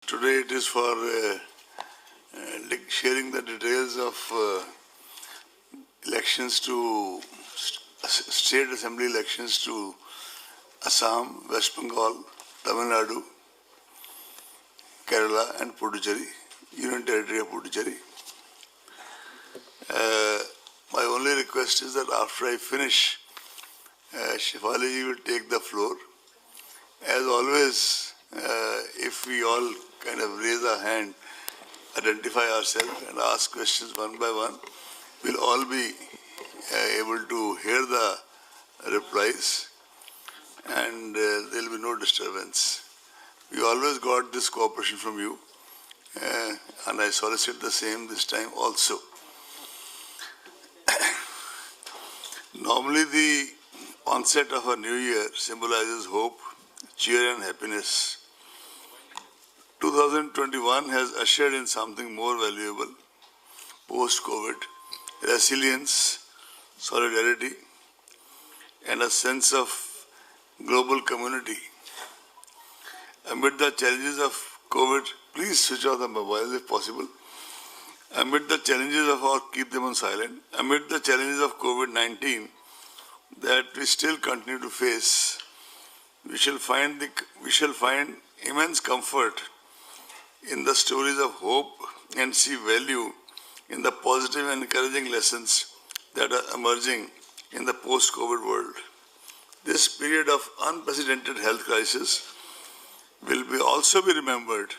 Today it is for sharing the details of elections to state assembly elections to Assam, West Bengal, Tamil Nadu, Kerala and Puducherry, Union Territory of Puducherry. My only request is that after I finish, Shefali ji will take the floor. As always, if we all kind of raise our hand, identify ourselves and ask questions one by one, we'll all be able to hear the replies and there will be no disturbance. We always got this cooperation from you and I solicit the same this time also. Normally the onset of a new year symbolizes hope, cheer and happiness. 2021 has ushered in something more valuable post-COVID, resilience, solidarity and a sense of global community. Amid the challenges of COVID, please switch off the mobile if possible. Amid the challenges of keep them on silent. Amid the challenges of COVID-19 that we still continue to face, we shall find immense comfort in the stories of hope and see value in the positive and encouraging lessons that are emerging in the post-COVID world. This period of unprecedented health crisis will also be remembered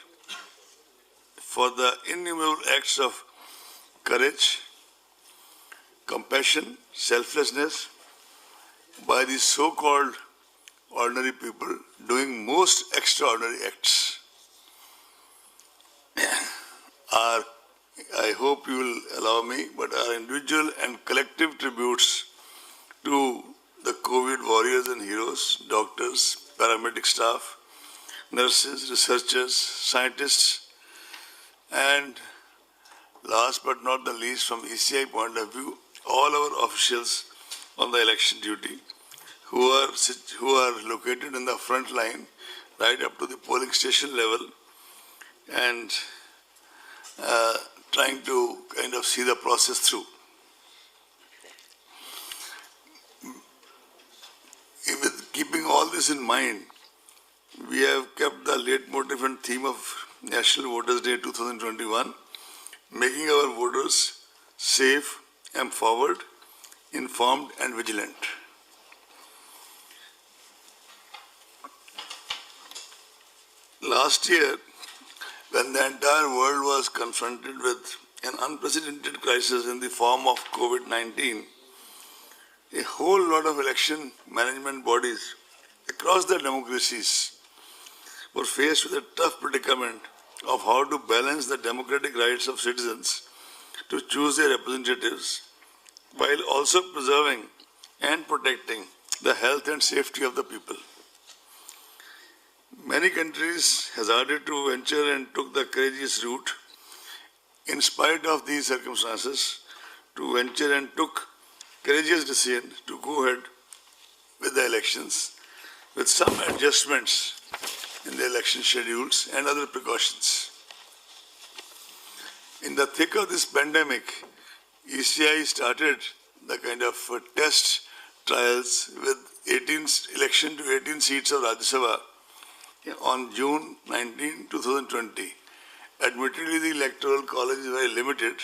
for the innumerable acts of courage, compassion, selflessness by the so-called ordinary people doing most extraordinary acts. I hope you will allow me, but our individual and collective tributes to the COVID warriors and heroes, doctors, paramedic staff, nurses, researchers, scientists, and last but not the least, from ECI point of view, all our officials on the election duty who are located in the front line right up to the polling station level and trying to kind of see the process through. With keeping all this in mind, we have kept the leitmotif and theme of National Voters Day 2021, making our voters safe, empowered, informed and vigilant. Last year, when the entire world was confronted with an unprecedented crisis in the form of COVID-19, a whole lot of election management bodies across the democracies were faced with a tough predicament of how to balance the democratic rights of citizens to choose their representatives while also preserving and protecting the health and safety of the people. Many countries hazarded to venture and took the courageous route, in spite of these circumstances, to venture and took courageous decision to go ahead with the elections with some adjustments in the election schedules and other precautions. In the thick of this pandemic, ECI started the kind of test trials with election to 18 seats of Rajya Sabha on June 19, 2020. Admittedly, the electoral college is very limited,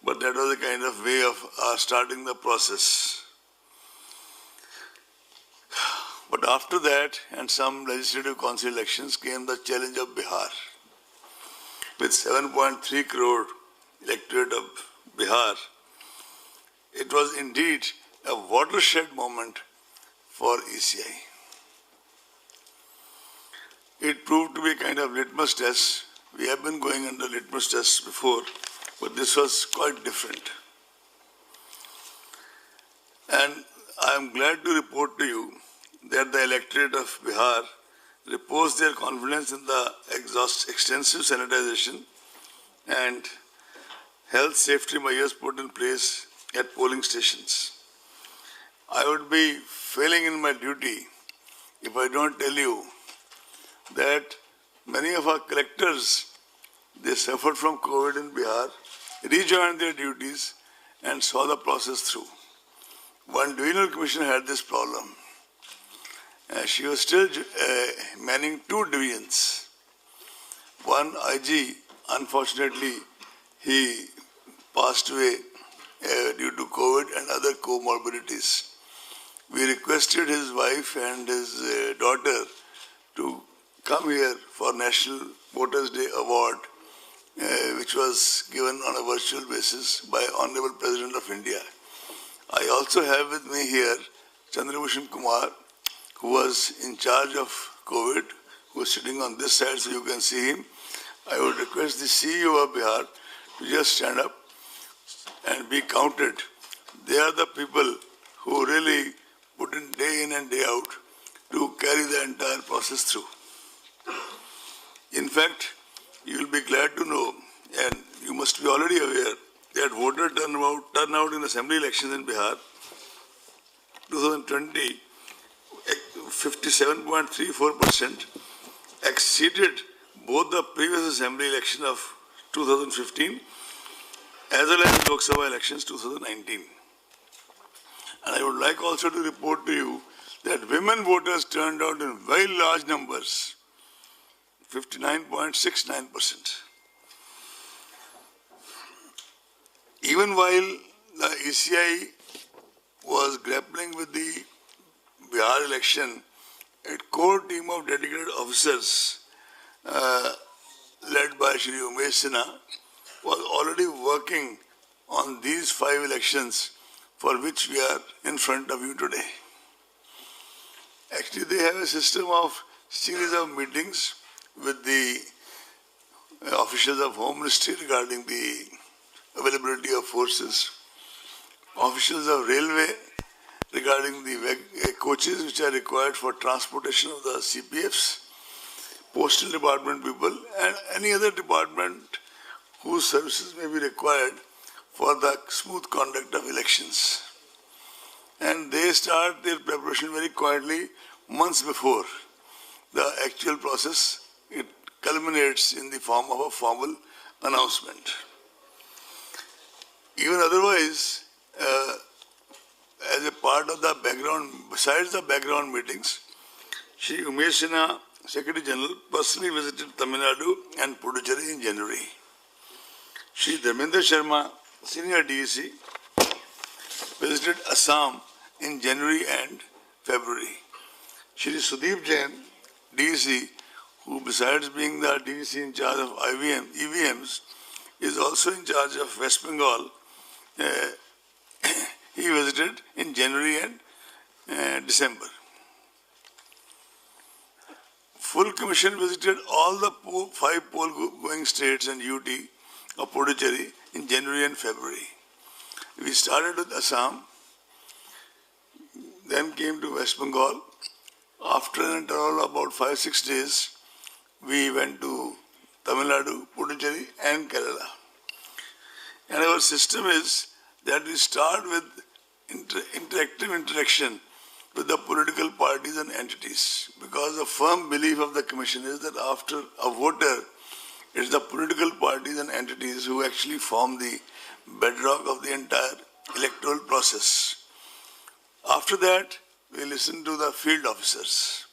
but that was a kind of way of starting the process. But after that, and some legislative council elections, came the challenge of Bihar. With 7.3 crore electorate of Bihar, it was indeed a watershed moment for ECI. It proved to be a kind of litmus test. We have been going under litmus tests before, but this was quite different. And I am glad to report to you that the electorate of Bihar reposed their confidence in the extensive sanitization and health safety measures put in place at polling stations. I would be failing in my duty if I don't tell you that many of our collectors, they suffered from COVID in Bihar, rejoined their duties and saw the process through. One divisional commissioner had this problem. She was still manning two divisions. One IG, unfortunately, he passed away due to COVID and other comorbidities. We requested his wife and his daughter to come here for National Voters' Day Award, which was given on a virtual basis by Honorable President of India. I also have with me here Chandrabhushan Kumar, who was in charge of COVID, who is sitting on this side so you can see him. I would request the CEO of Bihar to just stand up and be counted. They are the people who really put in and day out to carry the entire process through. In fact, you will be glad to know, and you must be already aware, that voter turnout in assembly elections in Bihar 2020, 57.34%, exceeded both the previous assembly election of 2015 as well as Lok Sabha elections 2019. And I would like also to report to you that women voters turned out in very large numbers, 59.69%. Even while the ECI was grappling with the Bihar election, a core team of dedicated officers led by Shri Umesh Sinha was already working on these 5 elections for which we are in front of you today. Actually, they have a system of series of meetings with the officials of Home Ministry regarding the availability of forces, officials of Railway regarding the coaches which are required for transportation of the CPFs, Postal Department people, and any other department whose services may be required for the smooth conduct of elections. And they start their preparation very quietly months before the actual process. It culminates in the form of a formal announcement. Even otherwise, as a part of the background, besides the background meetings, Shri Umesh Sinha, Secretary General, personally visited Tamil Nadu and Puducherry in January. Shri Dharmendra Sharma, Senior DEC, visited Assam in January and February. Shri Sudeep Jain, DEC, who besides being the DEC in charge of EVMs, is also in charge of West Bengal. He visited in January and December. Full Commission visited all the 5 poll-going states and UT of Puducherry in January and February. We started with Assam, then came to West Bengal. After an interval of about 5-6 days, we went to Tamil Nadu, Puducherry and Kerala. And our system is that we start with interactive interaction with the political parties and entities, because the firm belief of the Commission is that after a voter, it's the political parties and entities who actually form the bedrock of the entire electoral process. After that, we listen to the field officers.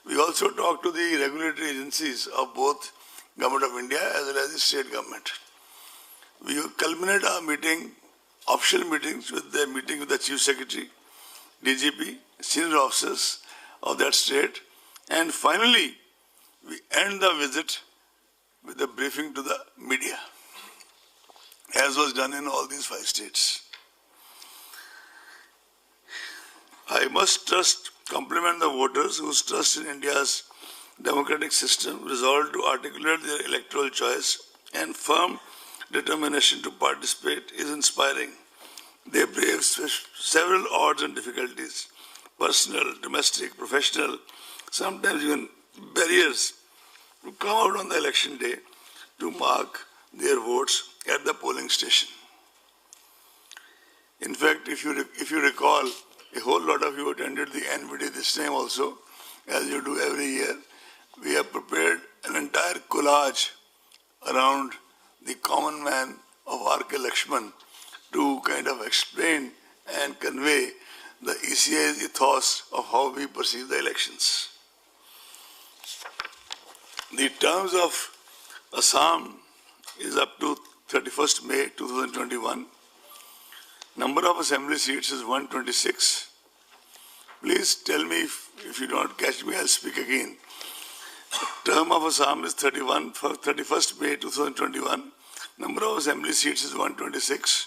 We also talk to the regulatory agencies of both Government of India as well as the state government. We culminate our meeting, official meetings, with the meeting with the Chief Secretary, DGP, senior officers of that state, and finally, we end the visit with a briefing to the media, as was done in all these 5 states. I must compliment the voters whose trust in India's democratic system, resolve to articulate their electoral choice, and firm determination to participate is inspiring. They brave several odds and difficulties, personal, domestic, professional, sometimes even barriers, to come out on the election day to mark their votes at the polling station. In fact, if you recall, a whole lot of you attended the NVD this time also, as you do every year. We have prepared an entire collage around the common man of R.K. Lakshman to kind of explain and convey the ECI's ethos of how we perceive the elections. The terms of Assam is up to 31st May 2021. Number of assembly seats is 126. Please tell me if you don't catch me, I'll speak again. Term of Assam is 31st May 2021. Number of assembly seats is 126.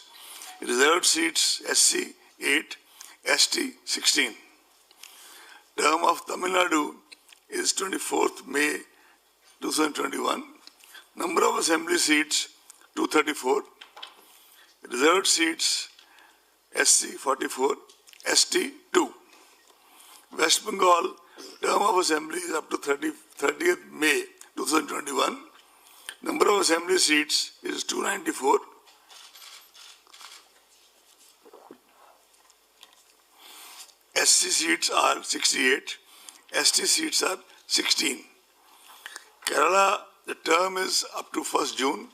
Reserved seats SC 8, ST 16. Term of Tamil Nadu is 24th May 2021. Number of assembly seats 234. Reserved seats SC 44, ST 2. West Bengal term of assembly is up to 30th May 2021. Number of assembly seats is 294. SC seats are 68. ST seats are 16. Kerala, the term is up to 1st June.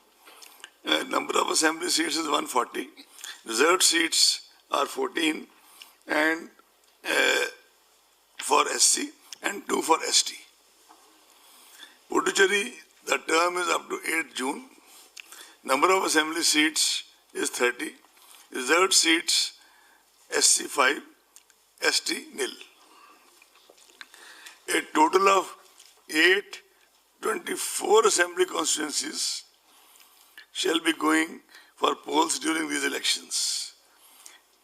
Number of assembly seats is 140. Reserved seats are 14 and for SC and 2 for ST. Puducherry, the term is up to 8 June. Number of assembly seats is 30. Reserved seats SC 5, ST nil. A total of 824 assembly constituencies shall be going for polls during these elections.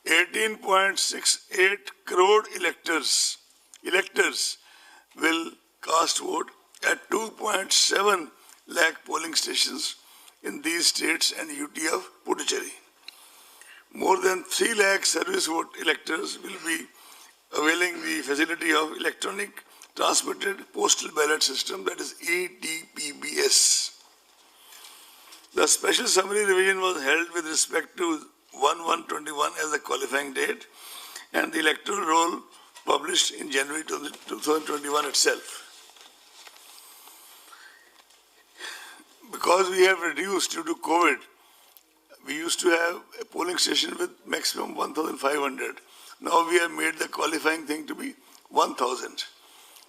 18.68 crore electors will cast vote at 2.7 lakh polling stations in these states and UT of Puducherry. More than 3 lakh service vote electors will be availing the facility of electronic transmitted postal ballot system, that is ETPBS. The special summary revision was held with respect to 1/1/21 as the qualifying date and the electoral roll published in January 2021 itself. Because we have reduced due to COVID, we used to have a polling station with maximum 1,500. Now we have made the qualifying thing to be 1,000.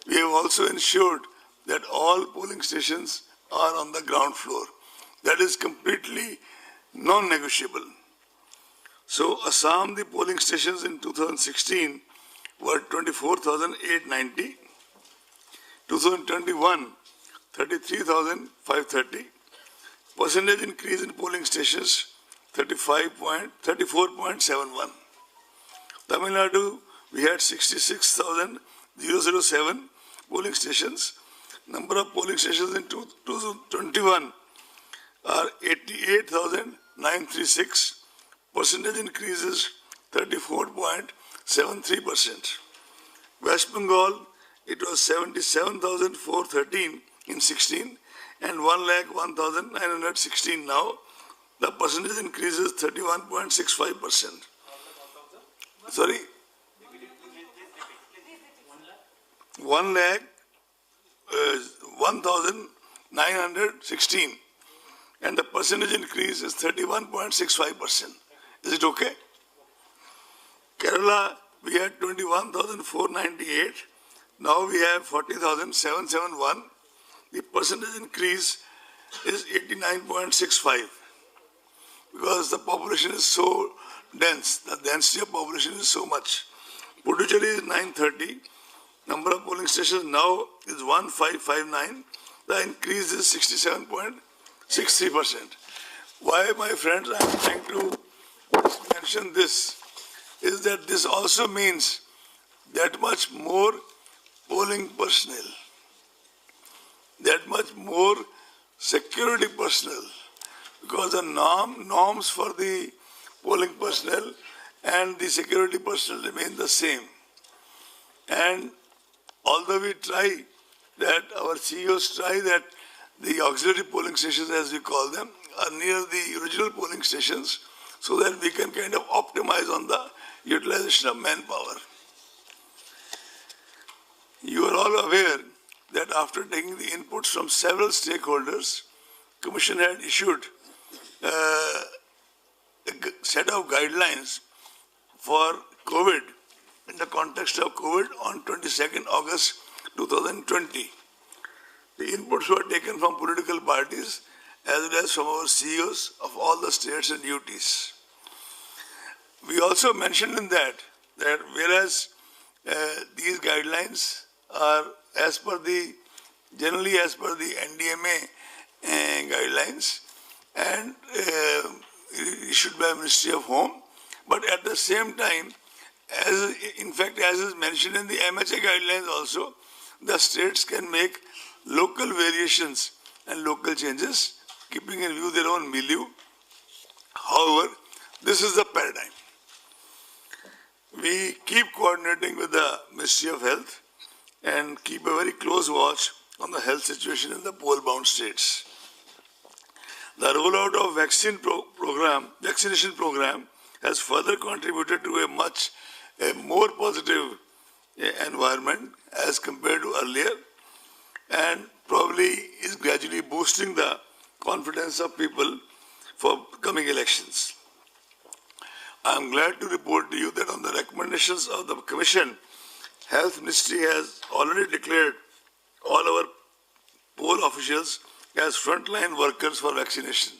We have also ensured that all polling stations are on the ground floor. That is completely non-negotiable. So Assam, the polling stations in 2016 were 24,890. 2021, 33,530. Percentage increase in polling stations, 34.71. Tamil Nadu, we had 66,007 polling stations. Number of polling stations in 2021 are 88,936. Percentage increase is 34.73%. West Bengal, it was 77,413 in 16 and 1,01,916 now. The percentage increase is 31.65%. Sorry? 1,0916 and the percentage increase is 31.65%. Is it okay? Kerala, we had 21,498. Now we have 40,771. The percentage increase is 89.65 because the population is so dense. The density of population is so much. Puducherry is 930. Number of polling stations now is 1559. The increase is 67.63%. Why, my friends, I am trying to mention this is that this also means that much more polling personnel, that much more security personnel, because the norms for the polling personnel and the security personnel remain the same. And although we try that, our CEOs try that the auxiliary polling stations, as we call them, are near the original polling stations so that we can kind of optimize on the utilization of manpower. You are all aware that after taking the inputs from several stakeholders, Commission had issued a set of guidelines for COVID in the context of COVID on 22nd August 2020. The inputs were taken from political parties as well as from our CEOs of all the states and UTs. We also mentioned in that whereas these guidelines are generally as per the NDMA guidelines and issued by Ministry of Home, but at the same time, as is mentioned in the MHA guidelines also, the states can make local variations and local changes, keeping in view their own milieu. However, this is the paradigm. We keep coordinating with the Ministry of Health and keep a very close watch on the health situation in the poll-bound states. The rollout of vaccination program has further contributed to a more positive environment as compared to earlier, and probably is gradually boosting the confidence of people for coming elections. I am glad to report to you that on the recommendations of the Commission, Health Ministry has already declared all our poll officials as frontline workers for vaccination.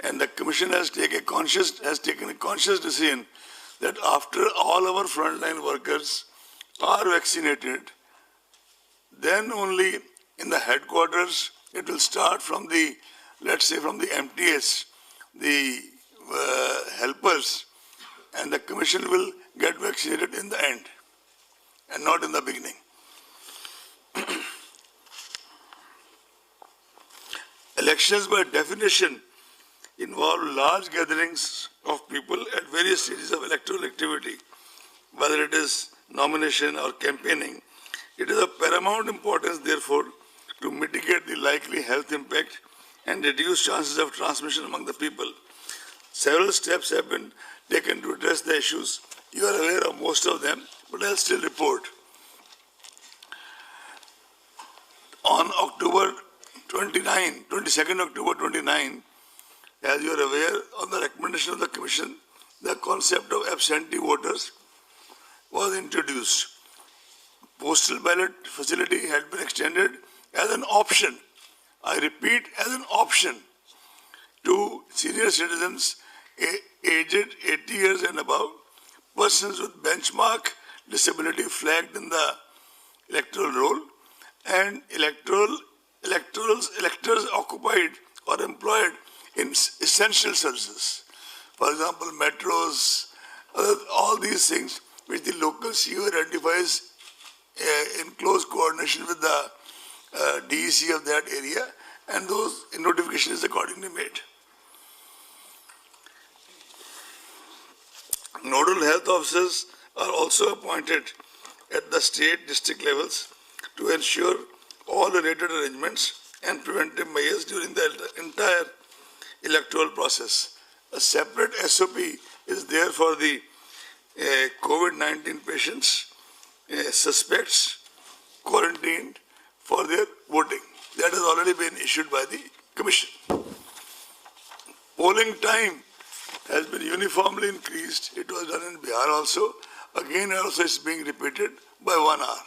And the Commission has taken a conscious decision that after all our frontline workers are vaccinated, then only in the headquarters it will start from the, let's say from the MTS, the helpers, and the Commission will get vaccinated in the end and not in the beginning. Elections by definition involve large gatherings of people at various stages of electoral activity, whether it is nomination or campaigning. It is of paramount importance, therefore, to mitigate the likely health impact and reduce chances of transmission among the people. Several steps have been taken to address the issues. You are aware of most of them, but I'll still report. On October 22nd October 29, as you are aware, on the recommendation of the Commission, the concept of absentee voters was introduced. Postal ballot facility had been extended as an option. I repeat, as an option to senior citizens aged 80 years and above, persons with benchmark disability flagged in the electoral roll, and electors occupied or employed in essential services. For example, metros, all these things which the local CEO identifies in close coordination with the DEC of that area, and those notifications accordingly made. Nodal health officers are also appointed at the state district levels to ensure all related arrangements and preventive measures during the entire electoral process. A separate SOP is there for the COVID-19 patients, suspects, quarantined for their voting. That has already been issued by the Commission. Polling time has been uniformly increased. It was done in Bihar also. Again, also is being repeated by 1 hour.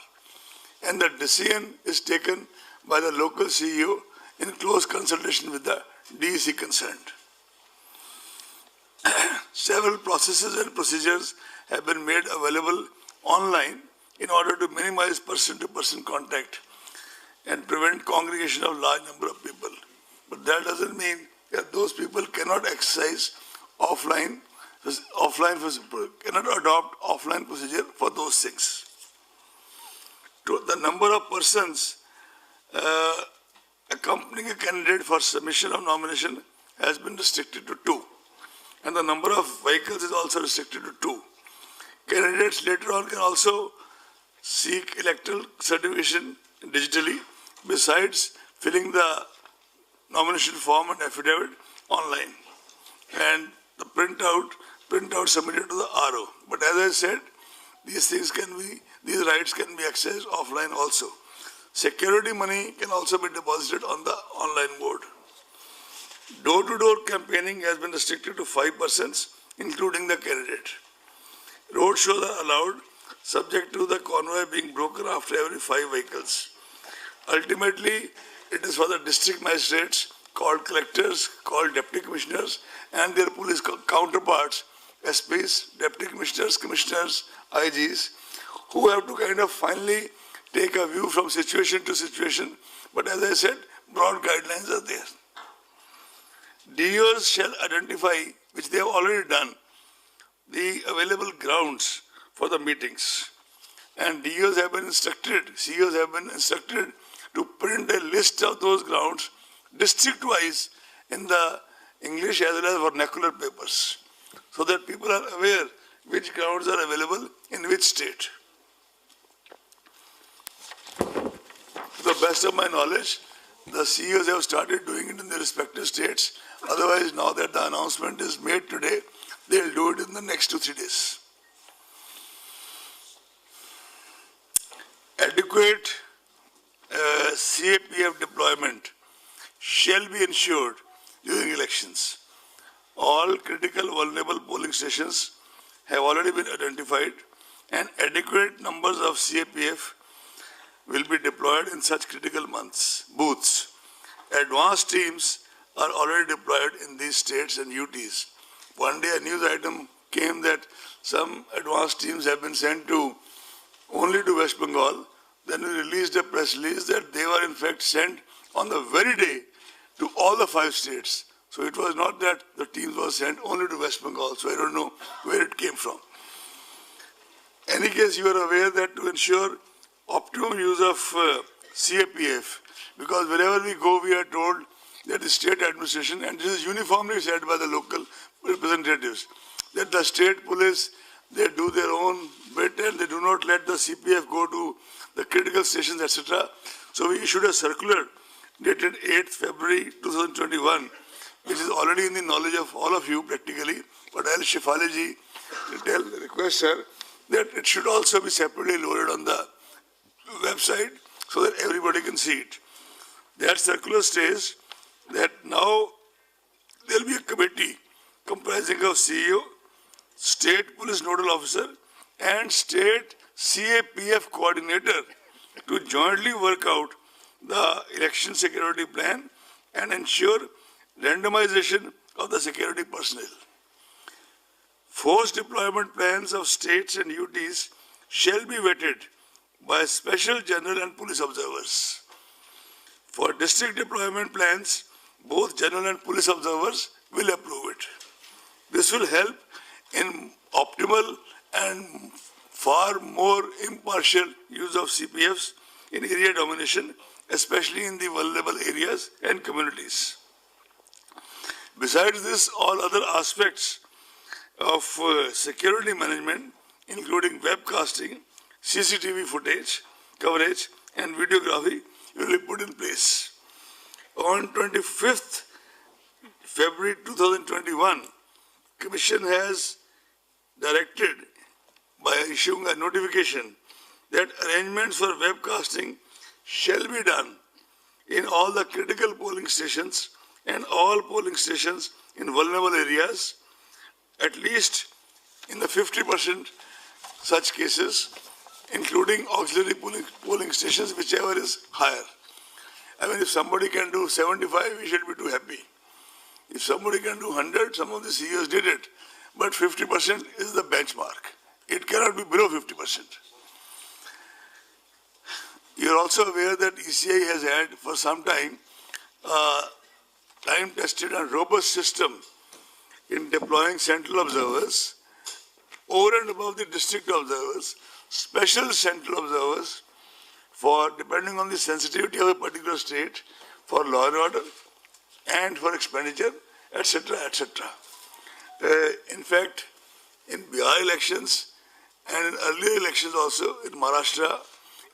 And the decision is taken by the local CEO in close consultation with the DEC concerned. Several processes and procedures have been made available online in order to minimize person-to-person contact and prevent congregation of large number of people. But that doesn't mean that those people cannot exercise cannot adopt offline procedure for those things. The number of persons accompanying a candidate for submission of nomination has been restricted to 2. And the number of vehicles is also restricted to 2. Candidates later on can also seek electoral certification digitally, besides filling the nomination form and affidavit online, and the printout submitted to the RO. But as I said, these rights can be accessed offline also. Security money can also be deposited on the online board. Door-to-door campaigning has been restricted to 5 persons, including the candidate. Road shows are allowed, subject to the convoy being broken after every 5 vehicles. Ultimately, it is for the district magistrates, called collectors, called deputy commissioners, and their police counterparts, SPs, deputy commissioners, commissioners, IGs, who have to kind of finally take a view from situation to situation. But as I said, broad guidelines are there. DOs shall identify, which they have already done, the available grounds for the meetings. And DOs have been instructed, CEOs have been instructed to print a list of those grounds district-wise in the English as well as vernacular papers, so that people are aware which grounds are available in which state. To the best of my knowledge, the CEOs have started doing it in their respective states. Otherwise, now that the announcement is made today, they'll do it in the next 2-3 days. Adequate CAPF deployment shall be ensured during elections. All critical vulnerable polling stations have already been identified, and adequate numbers of CAPF will be deployed in such critical booths. Advanced teams are already deployed in these states and UTs. One day a news item came that some advanced teams have been sent only to West Bengal. Then we released a press release that they were in fact sent on the very day to all the 5 states. So it was not that the teams were sent only to West Bengal. So I don't know where it came from. In any case, you are aware that to ensure optimum use of CAPF, because wherever we go, we are told that the state administration, and this is uniformly said by the local representatives, that the state police, they do their own bit and they do not let the CPF go to the critical stations, etc. So we issued a circular dated 8th February 2021, which is already in the knowledge of all of you practically, but I'll Shefali ji request her that it should also be separately loaded on the website so that everybody can see it. That circular states that now there will be a committee comprising of CEO, state police nodal officer, and state CAPF coordinator to jointly work out the election security plan and ensure randomization of the security personnel. Force deployment plans of states and UTs shall be vetted by special general and police observers. For district deployment plans, both general and police observers will approve it. This will help in optimal and far more impartial use of CPFs in area domination, especially in the vulnerable areas and communities. Besides this, all other aspects of security management, including webcasting, CCTV footage, coverage, and videography, will be put in place. On 25th February 2021, Commission has directed by issuing a notification that arrangements for webcasting shall be done in all the critical polling stations and all polling stations in vulnerable areas, at least in the 50% such cases, including auxiliary polling stations, whichever is higher. I mean, if somebody can do 75, we should be too happy. If somebody can do 100, some of the CEOs did it. But 50% is the benchmark. It cannot be below 50%. You are also aware that ECI has had for some time time-tested and robust system in deploying central observers over and above the district observers, special central observers for, depending on the sensitivity of a particular state, for law and order and for expenditure, etc., etc. In fact, in Bihar elections and in earlier elections also, in Maharashtra,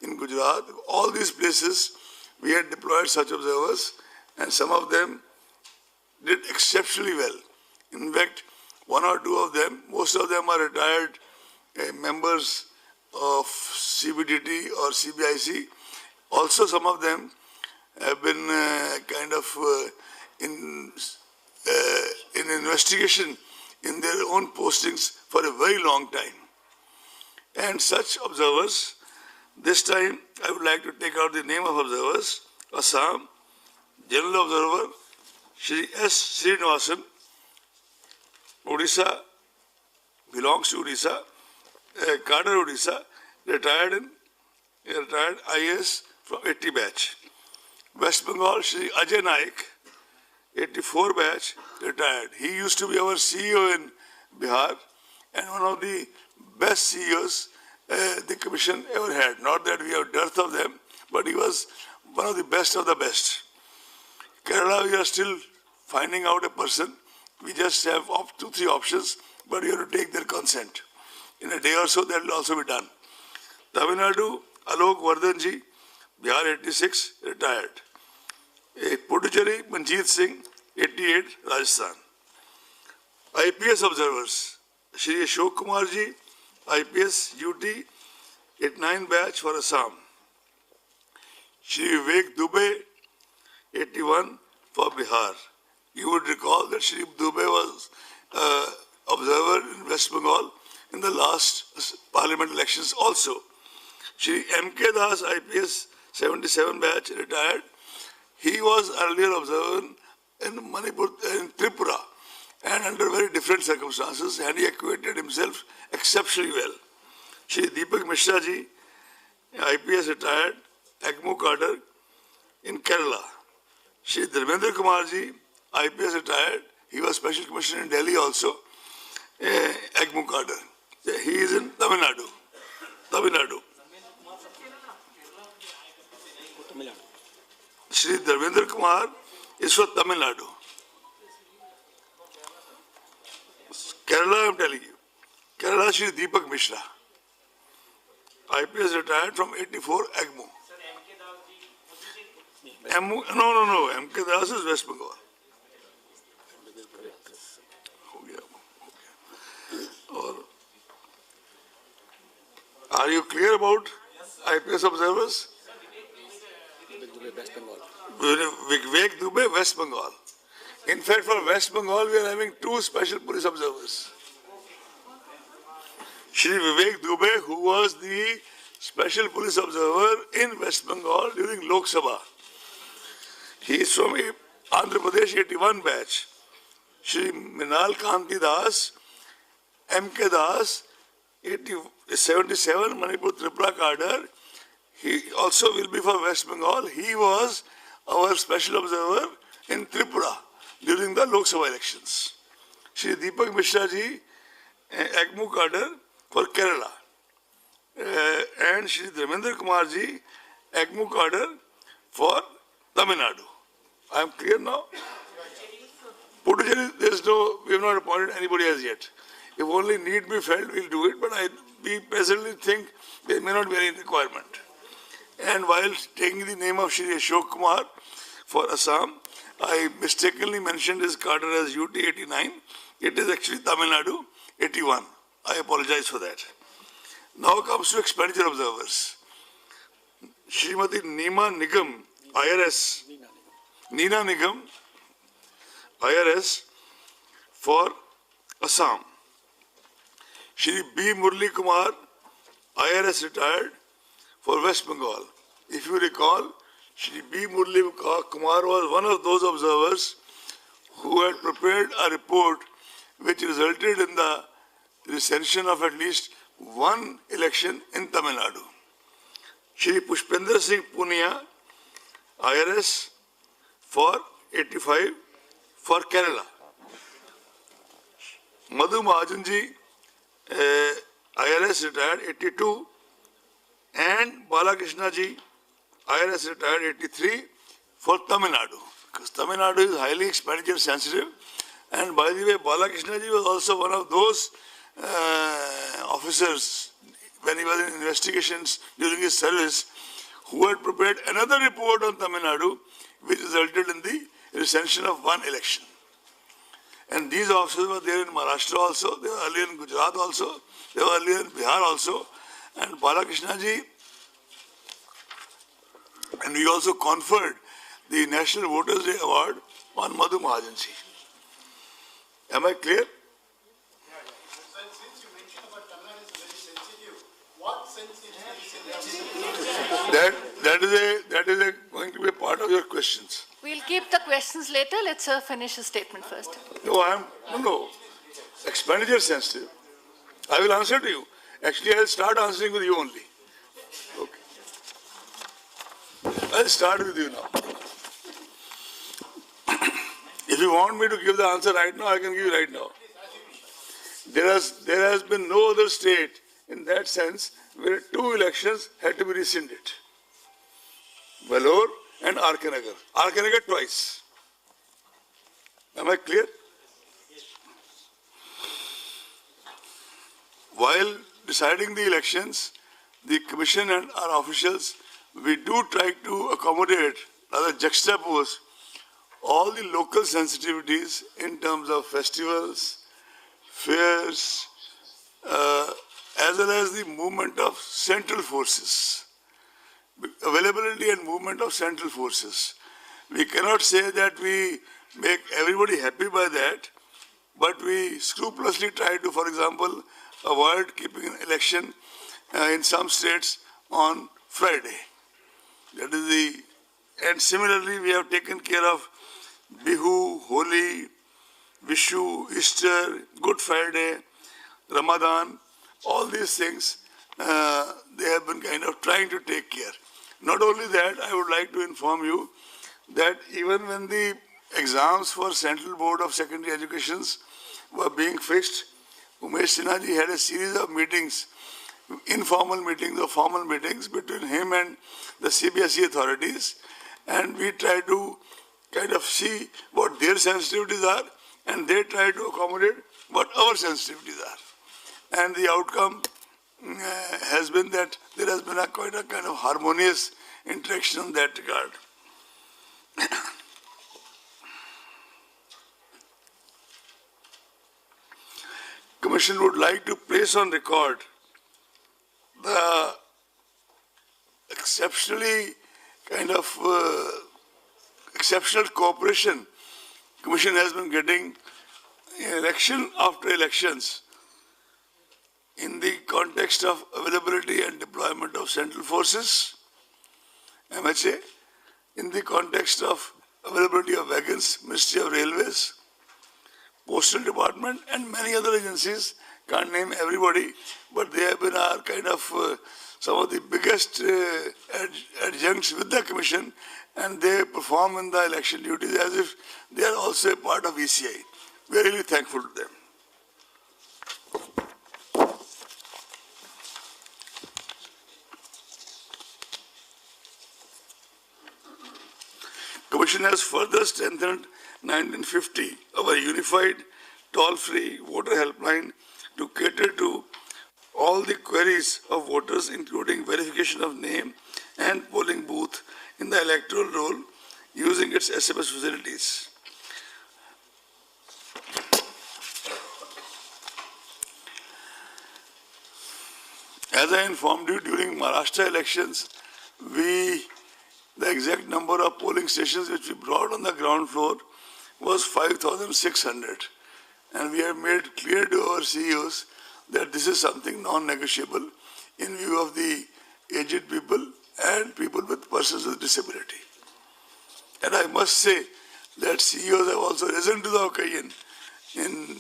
in Gujarat, all these places, we had deployed such observers, and some of them did exceptionally well. In fact, 1 or 2 of them, most of them are retired members of CBDT or CBIC, Also, some of them have been in investigation in their own postings for a very long time. And such observers, this time I would like to take out the name of observers. Assam, General Observer, Shri S. Srinivasan, Odisha, belongs to Odisha, Cadre Odisha, retired IAS from 80 batch. West Bengal, Shri Ajay Naik, 84 batch, retired. He used to be our CEO in Bihar and one of the best CEOs the Commission ever had. Not that we have dearth of them, but he was one of the best of the best. Kerala, we are still finding out a person. We just have 2-3 options, but you have to take their consent. In a day or so, that will also be done. Tamil Nadu, Alok Vardhanji, Bihar 86, retired. Puducherry, Manjeet Singh, 88, Rajasthan. IPS observers, Shri Ashok Kumarji, IPS UT, 89 batch for Assam. Shri Vivek Dubey, 81 for Bihar. You would recall that Shri Dubey was observer in West Bengal in the last parliament elections also. Shri M.K. Das, IPS 77 batch, retired. He was earlier observer in Manipur, in Tripura, and under very different circumstances, and he acquitted himself exceptionally well. Shri Deepak Mishra ji, IPS retired, AGMO cadre in Kerala. Shri Dharmendra Kumar ji, IPS retired. He was Special Commissioner in Delhi also, AGMO cadre. He is in Tamil Nadu. Tamil Nadu. Shri Dharmendra Kumar is from Tamil Nadu. Kerala, I am telling you. Kerala, Shri Deepak Mishra. IPS retired from 84 AGMO. No. M.K. Das is West Bengal. Are you clear about IPS observers? Vivek Dubey, West Bengal. In fact, for West Bengal, we are having 2 special police observers. Shri Vivek Dubey, who was the special police observer in West Bengal during Lok Sabha. He is from Andhra Pradesh 81 batch. Shri Minal Kanti Das, M.K. Das, 77 Manipur Tripura cadre. He also will be for West Bengal. He was our special observer in Tripura during the Lok Sabha elections. Shri Deepak Mishra ji, AGMO cadre for Kerala. And Shri Dharmendra Kumar ji, AGMO cadre for Tamil Nadu. I am clear now? Puducherry, we have not appointed anybody as yet. If only need be felt, we will do it, but we presently think there may not be any requirement. And while taking the name of Shri Ashok Kumar for Assam, I mistakenly mentioned his cadre as UT 89. It is actually Tamil Nadu 81. I apologize for that. Now comes to expenditure observers. Srimati Neema Nigam, IRS. Neena Nigam, IRS for Assam. Shri B. Murli Kumar, IRS retired for West Bengal. If you recall, Shri B. Murli Kumar was one of those observers who had prepared a report which resulted in the recension of at least one election in Tamil Nadu. Shri Pushpender Singh Punia, IRS for 85 for Kerala. Madhu Mahajanji, IRS retired 82, and Balakrishna ji, IRS retired 83 for Tamil Nadu. Because Tamil Nadu is highly expenditure sensitive. And by the way, Balakrishna ji was also one of those officers when he was in investigations during his service who had prepared another report on Tamil Nadu which resulted in the recension of one election. And these officers were there in Maharashtra also, they were earlier in Gujarat also, they were earlier in Bihar also. And Balakrishna ji And we also conferred the National Voters' Day Award on Madhu Mahajanji. Am I clear? Since you mentioned about Tamil Nadu is very sensitive, what sensitivity? That is going to be a part of your questions. We'll keep the questions later. Let's finish his statement first. No. Expenditure sensitive. I will answer to you. Actually, I'll start answering with you only. Okay. I'll start with you now. If you want me to give the answer right now, I can give you right now. There has been no other state in that sense where two elections had to be rescinded. Vellore and RK Nagar. RK Nagar twice. Am I clear? While deciding the elections, the Commission and our officials, we do try to accommodate, rather juxtapose, all the local sensitivities in terms of festivals, fairs, as well as the movement of central forces, availability and movement of central forces. We cannot say that we make everybody happy by that, but we scrupulously try to, for example, avoid keeping an election in some states on Friday. That is and similarly we have taken care of Bihu, Holi, Vishu, Easter, Good Friday, Ramadan, all these things, they have been kind of trying to take care. Not only that, I would like to inform you that even when the exams for Central Board of Secondary Educations were being fixed, Umesh Sinha ji had a series of meetings, informal meetings or formal meetings between him and the CBSE authorities, and we try to kind of see what their sensitivities are, and they try to accommodate what our sensitivities are. And the outcome has been that there has been quite a kind of harmonious interaction in that regard. Commission would like to place on record the exceptional cooperation Commission has been getting election after elections in the context of availability and deployment of central forces, MHA, in the context of availability of wagons, Ministry of Railways, Postal Department, and many other agencies. Can't name everybody, but they have been our kind of some of the biggest adjuncts with the Commission, and they perform in the election duties as if they are also a part of ECI. We are really thankful to them. Commission has further strengthened 1950, our unified toll-free voter helpline to cater to all the queries of voters, including verification of name and polling booth in the electoral roll using its SMS facilities. As I informed you during Maharashtra elections, the exact number of polling stations which we brought on the ground floor was 5,600. And we have made clear to our CEOs that this is something non-negotiable in view of the aged people and people with persons with disability. And I must say that CEOs have also risen to the occasion in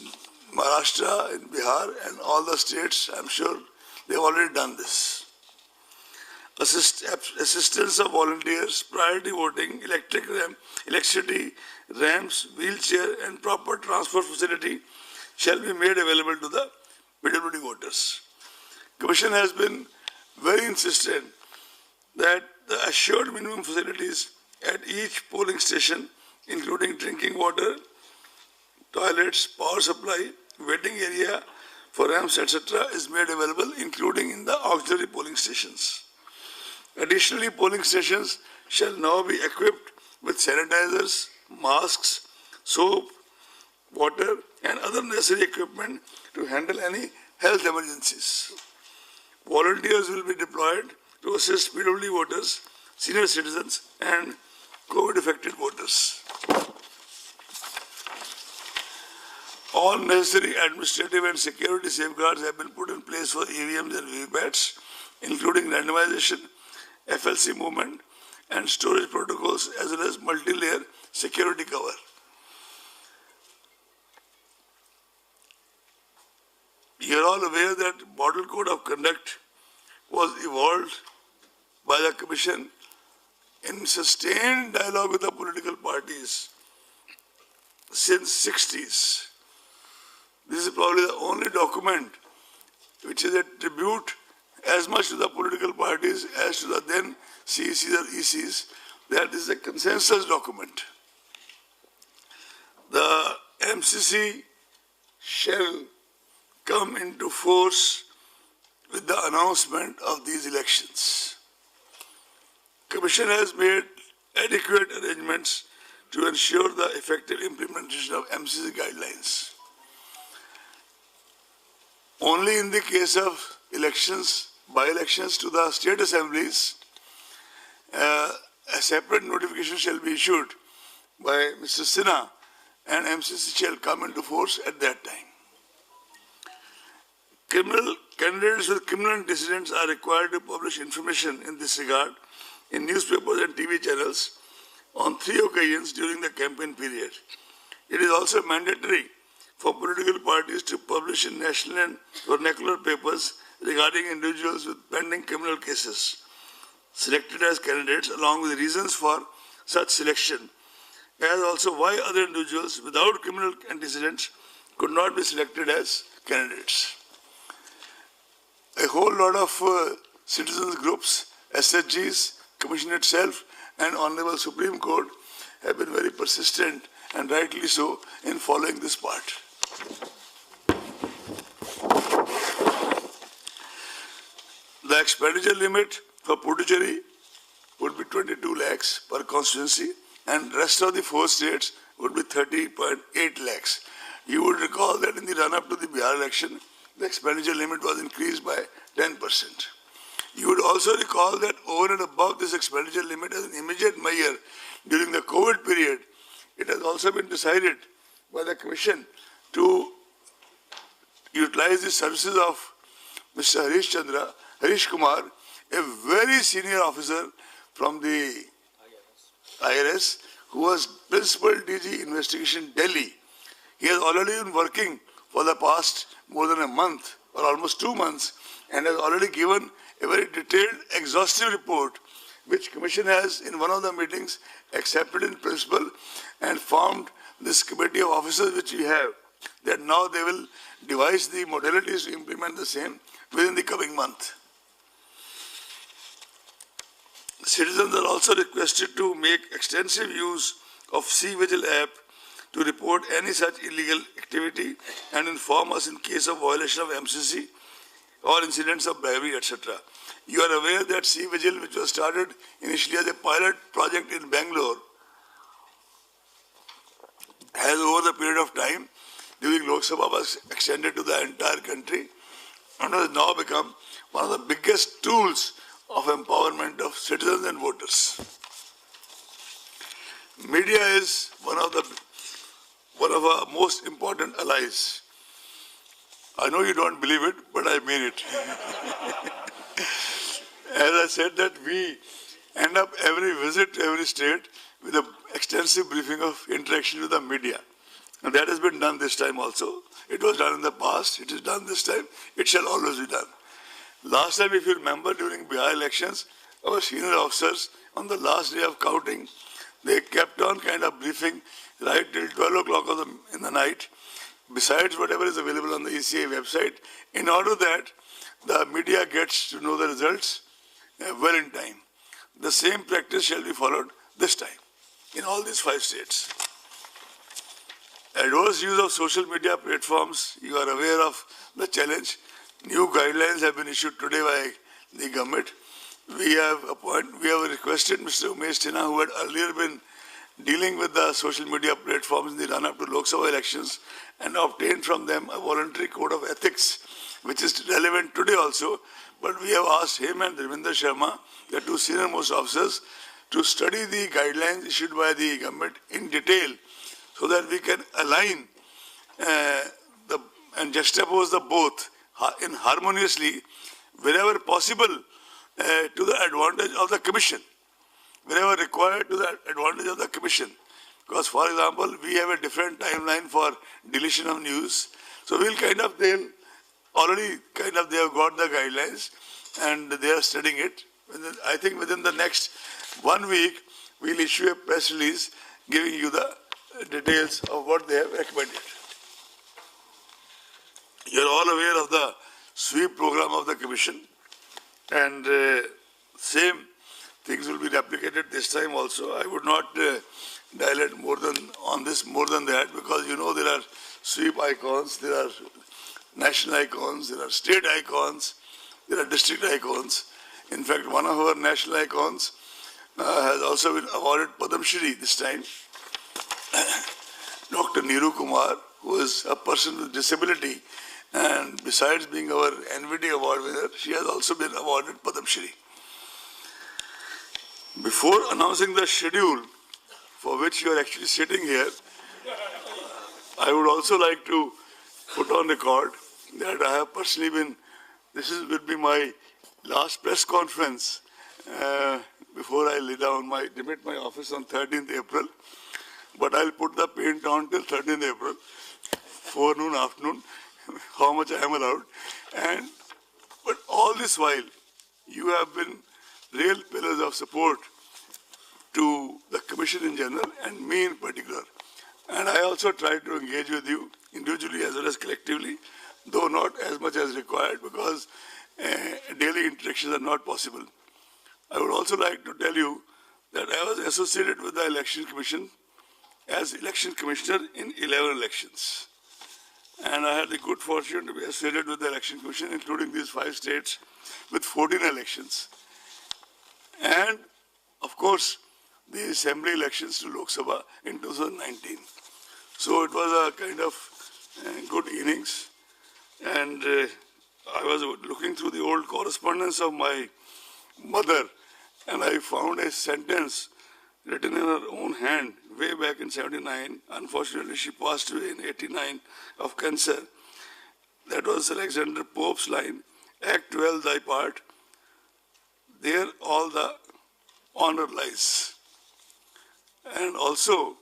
Maharashtra, in Bihar, and all the states. I'm sure they've already done this. Assistance of volunteers, priority voting, electricity, ramps, wheelchair, and proper transport facility shall be made available to the PWD voters. Commission has been very insistent that the assured minimum facilities at each polling station, including drinking water, toilets, power supply, waiting area for ramps, etc., is made available, including in the auxiliary polling stations. Additionally, polling stations shall now be equipped with sanitizers, masks, soap, water, and other necessary equipment to handle any health emergencies. Volunteers will be deployed to assist PWD voters senior citizens and COVID-affected voters. All necessary administrative and security safeguards have been put in place for EVMs and VVPATs, including randomization, FLC movement, and storage protocols, as well as multi-layer security cover. You are all aware that Model Code of Conduct was evolved by the Commission in sustained dialogue with the political parties since 60s. This is probably the only document which is a tribute as much to the political parties as to the then CECs or ECs. That is a consensus document. The MCC shall come into force with the announcement of these elections. Commission has made adequate arrangements to ensure the effective implementation of MCC guidelines. Only in the case of elections, by-elections to the state assemblies, a separate notification shall be issued by Mr. Sinha, and MCC shall come into force at that time. Candidates with criminal antecedents are required to publish information in this regard in newspapers and TV channels on 3 occasions during the campaign period. It is also mandatory for political parties to publish in national and vernacular papers regarding individuals with pending criminal cases selected as candidates, along with reasons for such selection, as also why other individuals without criminal antecedents could not be selected as candidates. A whole lot of citizens groups, SHGs, Commission itself, and Honorable Supreme Court have been very persistent, and rightly so, in following this part. The expenditure limit for Puducherry would be 22 lakhs per constituency, and rest of the 4 states would be 30.8 lakhs. You would recall that in the run-up to the Bihar election, the expenditure limit was increased by 10%. You would also recall that over and above this expenditure limit as an immediate measure during the COVID period, it has also been decided by the Commission to utilize the services of Mr. Harish Kumar, a very senior officer from the IRS, who was Principal DG Investigation Delhi. He has already been working for the past more than a month or almost 2 months and has already given a very detailed, exhaustive report which Commission has in one of the meetings accepted in principle and formed this committee of officers which we have, that now they will devise the modalities to implement the same within the coming month. Citizens are also requested to make extensive use of C-Vigil app to report any such illegal activity and inform us in case of violation of MCC or incidents of bribery, etc. You are aware that C-Vigil, which was started initially as a pilot project in Bangalore, has over the period of time during Lok Sabha was extended to the entire country and has now become one of the biggest tools of empowerment of citizens and voters. Media is one of our most important allies. I know you don't believe it, but I mean it. As I said that we end up every visit to every state with an extensive briefing of interaction with the media. And that has been done this time also. It was done in the past, it is done this time, it shall always be done. Last time, if you remember, during Bihar elections, our senior officers, on the last day of counting, they kept on kind of briefing right till 12 o'clock in the night, besides whatever is available on the ECA website, in order that the media gets to know the results well in time. The same practice shall be followed this time in all these 5 states. Adverse use of social media platforms, you are aware of the challenge. New guidelines have been issued today by the government. We have requested Mr. Umesh Sinha, who had earlier been dealing with the social media platforms in the run-up to Lok Sabha elections, and obtained from them a voluntary code of ethics which is relevant today also. But we have asked him and Ravinder Sharma, the two senior most officers, to study the guidelines issued by the government in detail so that we can align and juxtapose the both in harmoniously wherever possible to the advantage of the Commission, wherever required to the advantage of the Commission. Because, for example, we have a different timeline for deletion of news. So we'll they have got the guidelines and they are studying it. I think within the next 1 week, we'll issue a press release giving you the details of what they have recommended. You're all aware of the sweep program of the Commission, and same things will be replicated this time also. I would not dilate more than that, because you know there are sweep icons, there are national icons, there are state icons, there are district icons. In fact, one of our national icons has also been awarded Padma Shri this time. Dr. Neeru Kumar, who is a person with disability, and besides being our NVD award winner, she has also been awarded Padma Shri. Before announcing the schedule for which you are actually sitting here, I would also like to put on record that I have personally been, will be my last press conference before I demit my office on 13th April. But I'll put the paint on till 13th April, forenoon, afternoon, how much I am allowed. But all this while, you have been real pillars of support to the Commission in general and me in particular. And I also try to engage with you individually as well as collectively, though not as much as required, because daily interactions are not possible. I would also like to tell you that I was associated with the Election Commission as Election Commissioner in 11 elections. And I had the good fortune to be associated with the Election Commission, including these 5 states, with 14 elections. And, of course, the Assembly elections to Lok Sabha in 2019. So it was a kind of good innings. And I was looking through the old correspondence of my mother, and I found a sentence written in her own hand way back in 79. Unfortunately, she passed away in 89 of cancer. That was Alexander Pope's line, Act 12 thy part, there all the honor lies. And also,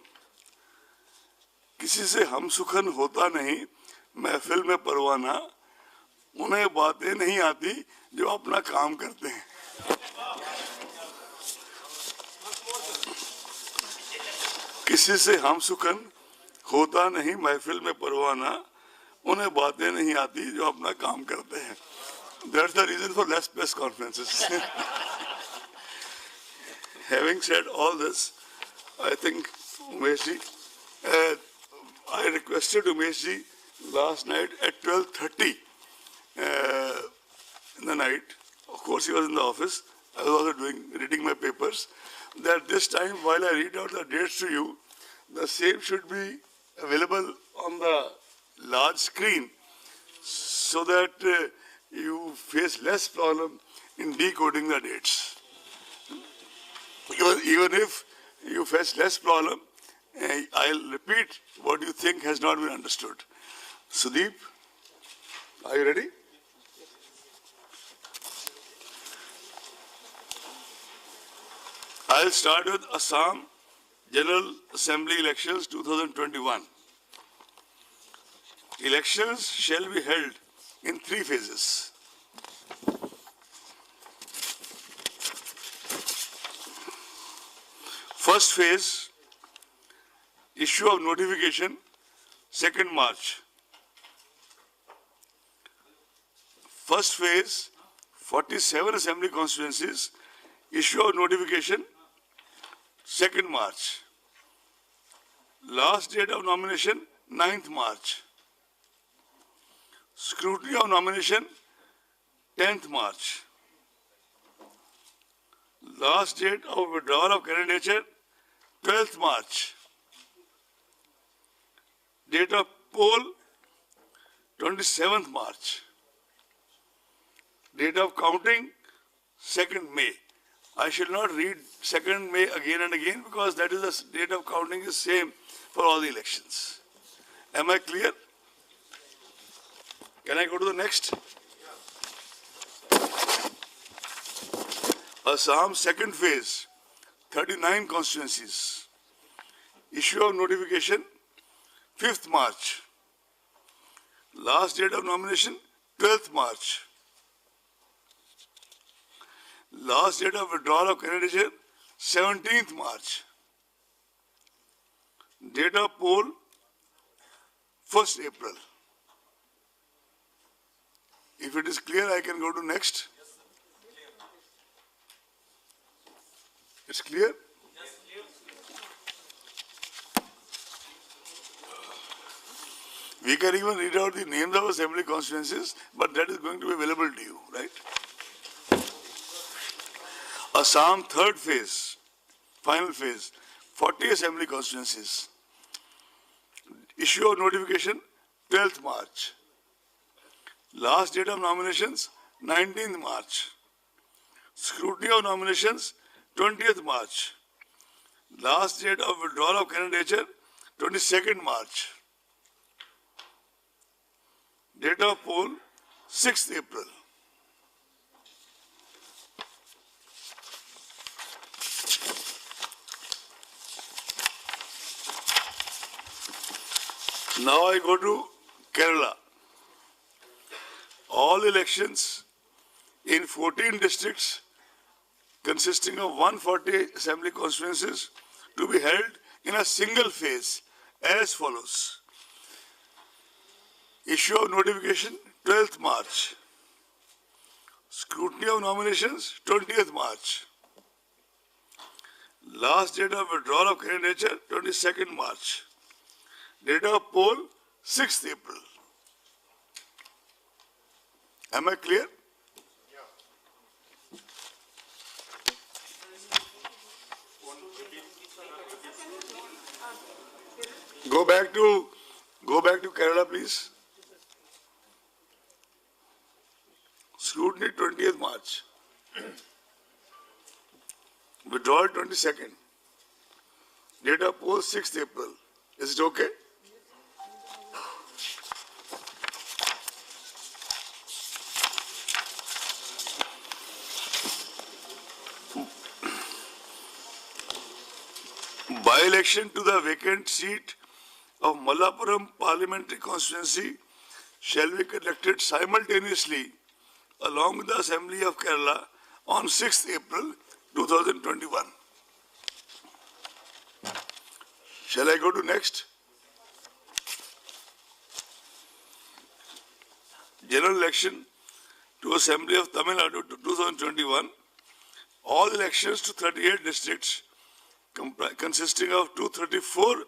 किसी से हम सुखन होता नहीं, महफिल में परवाना, उन्हें बातें नहीं आती जो अपना काम करते हैं. किसी से हम सुखन होता नहीं, महफिल में परवाना, उन्हें बातें नहीं आती जो अपना काम करते हैं. That's the reason for less press conferences. Having said all this, I think Umeshji, I requested Umeshji last night at 12:30 in the night. Of course, he was in the office. I was also reading my papers. That this time, while I read out the dates to you, the same should be available on the large screen, so that you face less problem in decoding the dates. Even if you face less problem, I'll repeat what you think has not been understood. Sudeep, are you ready? I'll start with Assam General Assembly Elections 2021. Elections shall be held in 3 phases. First phase, issue of notification, 2nd March. First phase, 47 assembly constituencies, issue of notification, 2nd March. Last date of nomination, 9th March. Scrutiny of nomination, 10th March. Last date of withdrawal of candidature, 12th March. Date of poll, 27th March. Date of counting, 2nd May. I shall not read 2nd May again and again because that is the date of counting is same for all the elections. Am I clear? Can I go to the next? Assam second phase, 39 constituencies. Issue of notification, 5th March. Last date of nomination, 12th March. Last date of withdrawal of candidature, 17th March. Date of poll, 1st April. If it is clear, I can go to next. It's clear? We can even read out the names of assembly constituencies, but that is going to be available to you, right? Assam third phase, final phase, 40 assembly constituencies. Issue of notification, 12th March. Last date of nominations, 19th March. Scrutiny of nominations, 20th March. Last date of withdrawal of candidature, 22nd March. Date of poll, 6th April. Now I go to Kerala. All elections in 14 districts consisting of 140 assembly constituencies to be held in a single phase as follows. Issue of notification, 12th March. Scrutiny of nominations, 20th March. Last date of withdrawal of candidature, 22nd March. Date of poll, 6th April. Am I clear? Go back to Kerala, please. Scrutiny 20th March. Withdrawal 22nd. Date of poll 6th April. Is it okay? By-election to the vacant seat of Malappuram Parliamentary Constituency shall be conducted simultaneously along with the Assembly of Kerala on 6th April 2021. Shall I go to next? General election to Assembly of Tamil Nadu 2021. All elections to 38 districts consisting of 234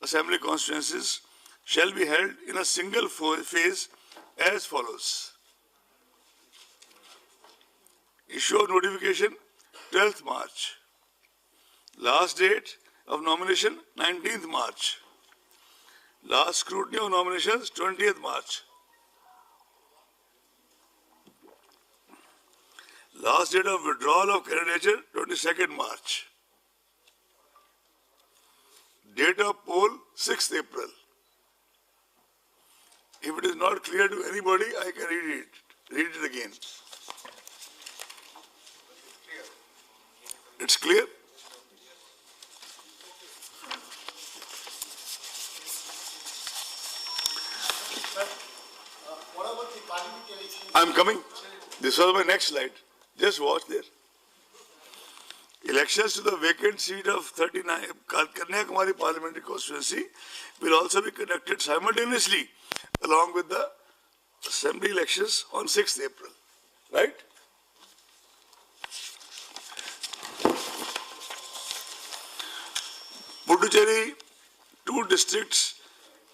assembly constituencies shall be held in a single phase as follows. Issue of notification 12th March. Last date of nomination 19th March. Last scrutiny of nominations 20th March. Last date of withdrawal of candidature 22nd March. Date of poll 6th April. If it is not clear to anybody, I can read it again. It's clear? What about the parliament elections? I'm coming. This was my next slide. Just watch there. Elections to the vacant seat of 39 Kanyakumari Parliamentary Constituency will also be conducted simultaneously along with the assembly elections on 6th April. Right? Puducherry, 2 districts,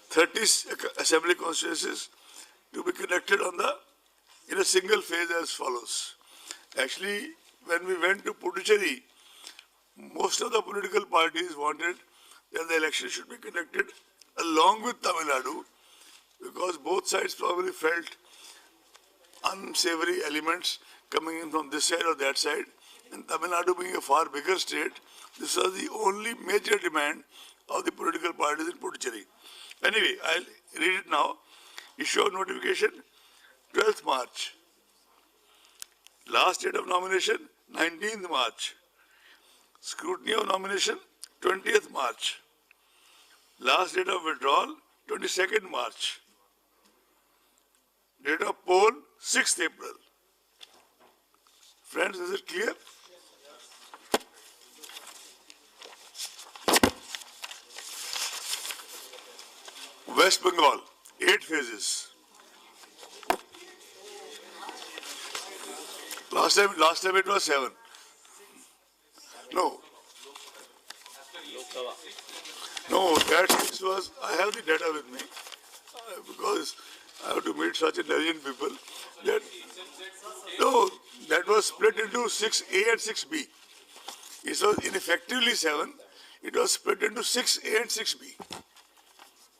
30 assembly constituencies to be conducted in a single phase as follows. Actually, when we went to Puducherry, most of the political parties wanted that the election should be conducted along with Tamil Nadu because both sides probably felt unsavory elements coming in from this side or that side. And Tamil Nadu being a far bigger state, this was the only major demand of the political parties in Puducherry. Anyway, I'll read it now. Issue of notification, 12th March. Last date of nomination, 19th March. Scrutiny of nomination, 20th March. Last date of withdrawal, 22nd March. Date of poll, 6th April. Friends, is it clear? West Bengal, 8 phases. Last time it was 7. No, that was, I have the data with me because I have to meet such intelligent people. That was split into 6A and 6B. It was ineffectively 7. It was split into 6A and 6B.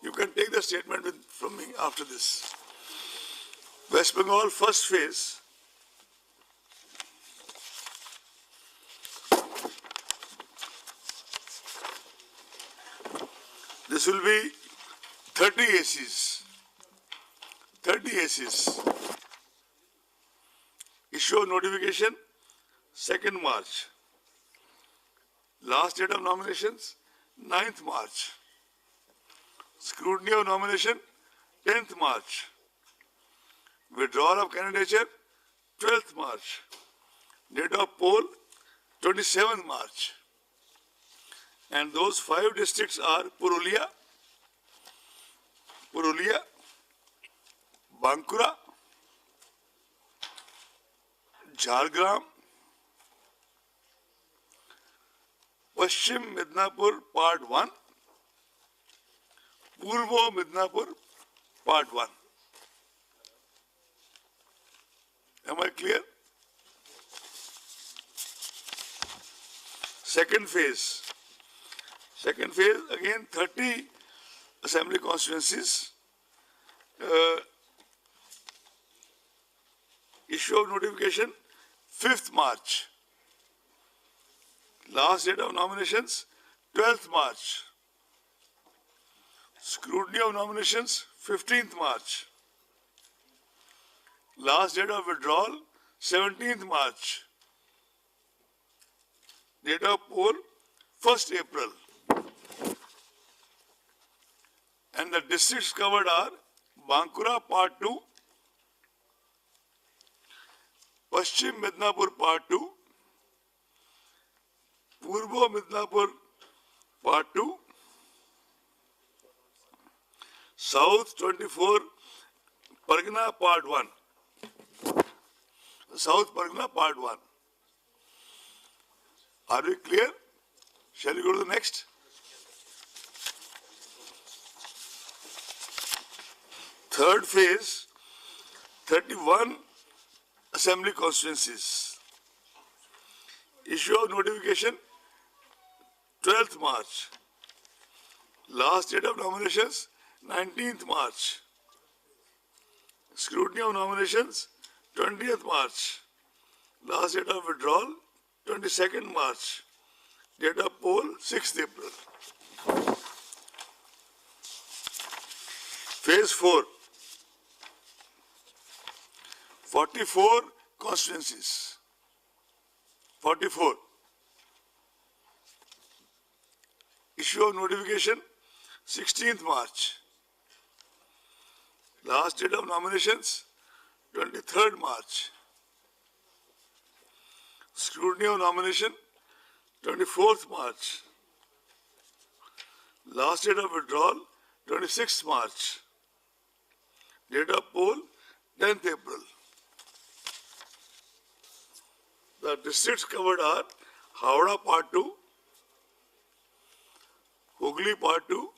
You can take the statement from me after this. West Bengal, first phase. This will be 30 ACs. 30 ACs. Issue of notification, 2nd March. Last date of nominations, 9th March. Scrutiny of nomination, 10th March. Withdrawal of candidature, 12th March. Date of poll, 27th March. And those 5 districts are Purulia, Bankura, Jhargram, Paschim Midnapur Part 1, Purvo Midnapur Part 1. Am I clear? Second phase, again 30 assembly constituencies. Issue of notification, 5th March. Last date of nominations, 12th March. Scrutiny of nominations, 15th March. Last date of withdrawal, 17th March. Date of poll, 1st April. And the districts covered are Bankura Part 2, Paschim Midnapur Part 2, Purvo Midnapur Part 2, South 24 Pargana Part 1. South Pargana Part 1. Are we clear? Shall we go to the next? Third phase, 31 assembly constituencies. Issue of notification, 12th March. Last date of nominations, 19th March. Scrutiny of nominations, 20th March. Last date of withdrawal, 22nd March. Date of poll, 6th April. Phase 4. 44 constituencies. 44. Issue of notification, 16th March. Last date of nominations, 23rd March. Scrutiny of nomination, 24th March. Last date of withdrawal, 26th March. Date of poll, 10th April. The districts covered are Howrah Part 2, Hooghly Part 2,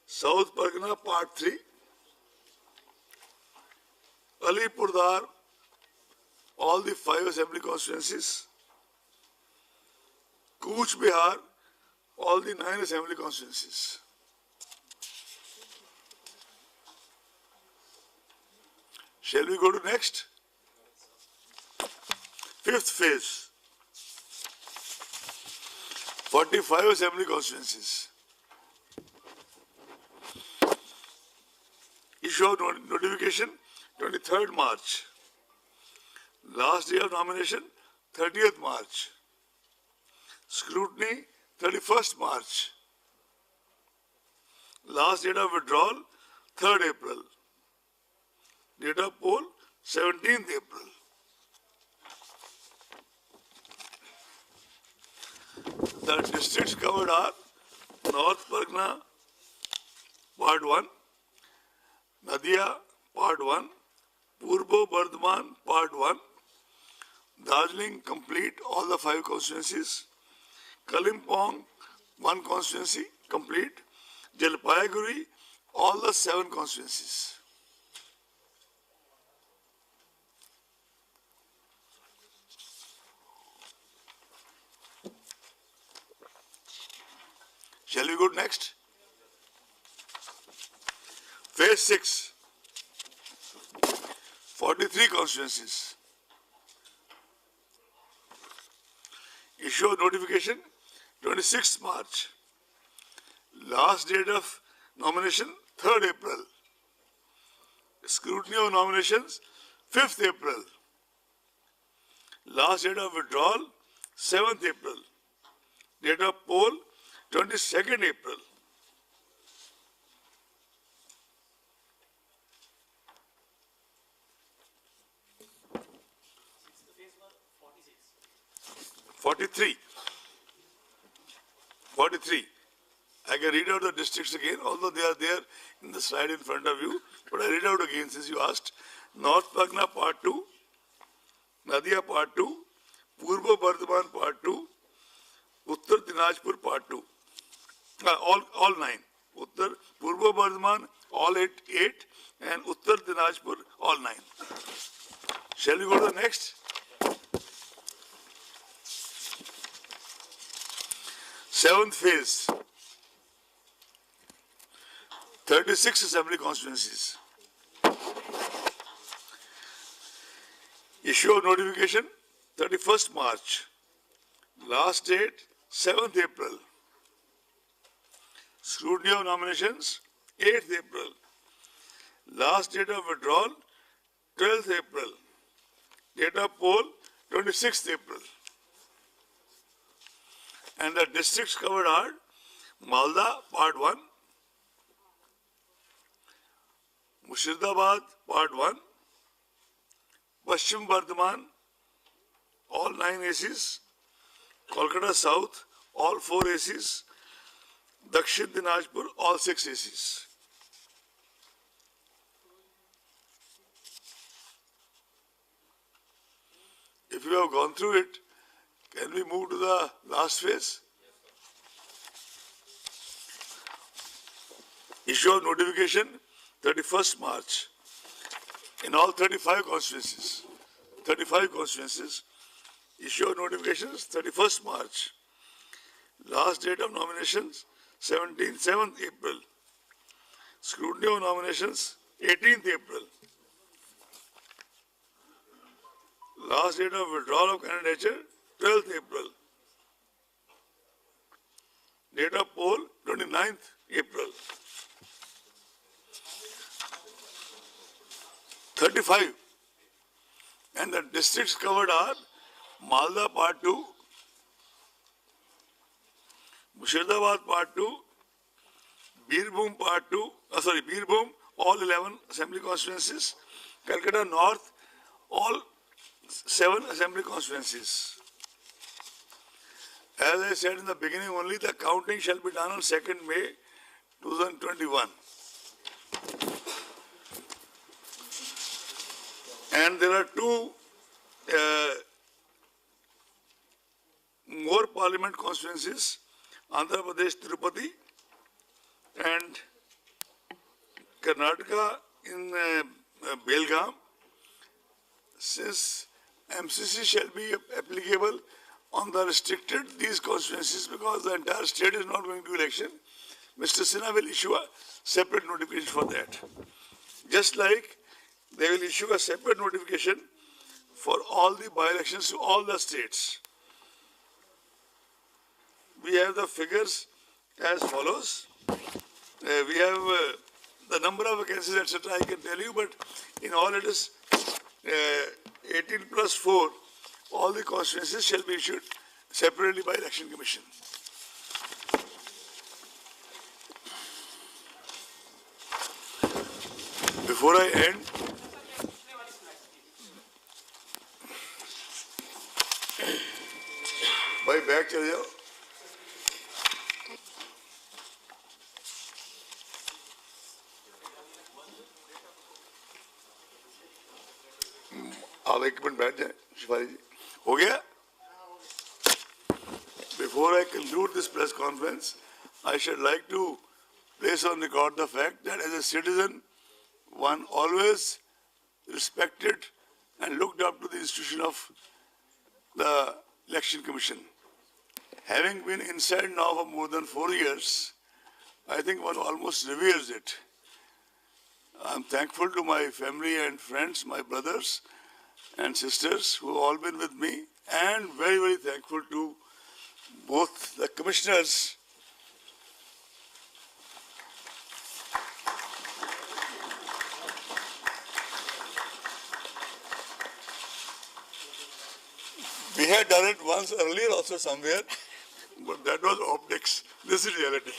South Pargana Part 3, Alipurdar, all the 5 assembly constituencies, Cooch Behar, all the 9 assembly constituencies. Shall we go to next? Fifth phase. 45 assembly constituencies. Issue of notification 23rd March. Last day of nomination 30th March. Scrutiny 31st March. Last date of withdrawal 3rd April. Date of poll 17th April. The districts covered are North Pargana Part 1, Nadia Part 1, Purbo Bardhaman Part 1, Darjeeling complete all the 5 constituencies, Kalimpong 1 constituency complete, Jalpaiguri all the 7 constituencies. Shall we go next? Phase 6, 43 constituencies. Issue of notification 26th March. Last date of nomination 3rd April. Scrutiny of nominations 5th April. Last date of withdrawal 7th April. Date of poll 22nd April. Forty-three. I can read out the districts again, although they are there in the slide in front of you. But I read out again since you asked. North Pargana Part 2, Nadia Part 2, Purbo Bardhaman Part 2, Uttar Dinajpur Part 2. All 9. Uttar, Purbo Bardhaman, all 8, and Uttar Dinajpur, all 9. Shall we go to the next? Seventh phase. 36 assembly constituencies. Issue of notification 31st March. Last date 7th April. Scrutiny of nominations 8th April. Last date of withdrawal 12th April. Date of poll 26th April. And the districts covered are Malda Part 1, Murshidabad Part 1, Paschim Bardhaman all 9 ACs, Kolkata South all 4 ACs, Dakshin Dinajpur all 6 ACs. If you have gone through it, can we move to the last phase? Issue of notification 31st March in all 35 constituencies. 35 constituencies. Issue of notifications 31st March. Last date of nominations 7th April. Scrutiny of nominations 18th April. Last date of withdrawal of candidature 12th April. Date of poll 29th April. 35. And the districts covered are Malda Part 2, Murshidabad Part 2, Birbhum Part 2, Birbhum, all 11 assembly constituencies, Calcutta North, all 7 assembly constituencies. As I said in the beginning only, the counting shall be done on 2nd May 2021. And there are 2 more parliament constituencies, Andhra Pradesh Tirupati and Karnataka in Belgaum. Since MCC shall be applicable on the restricted these constituencies because the entire state is not going to election, Mr. Sinha will issue a separate notification for that. Just like they will issue a separate notification for all the by-elections to all the states. We have the figures as follows. We have the number of vacancies, etc. I can tell you, but in all it is 18 plus 4. All the constituencies shall be issued separately by Election Commission. Before I end, भाई bag चले जाओ. आप एक minute बैठ जाए शिफाली जी. हो गया? Before I conclude this press conference, I should like to place on record the fact that as a citizen, one always respected and looked up to the institution of the Election Commission. Having been inside now for more than 4 years, I think one almost reveres it. I'm thankful to my family and friends, my brothers and sisters who have all been with me, and very, very thankful to both the commissioners we had done it once earlier also somewhere, but that was optics. This is reality.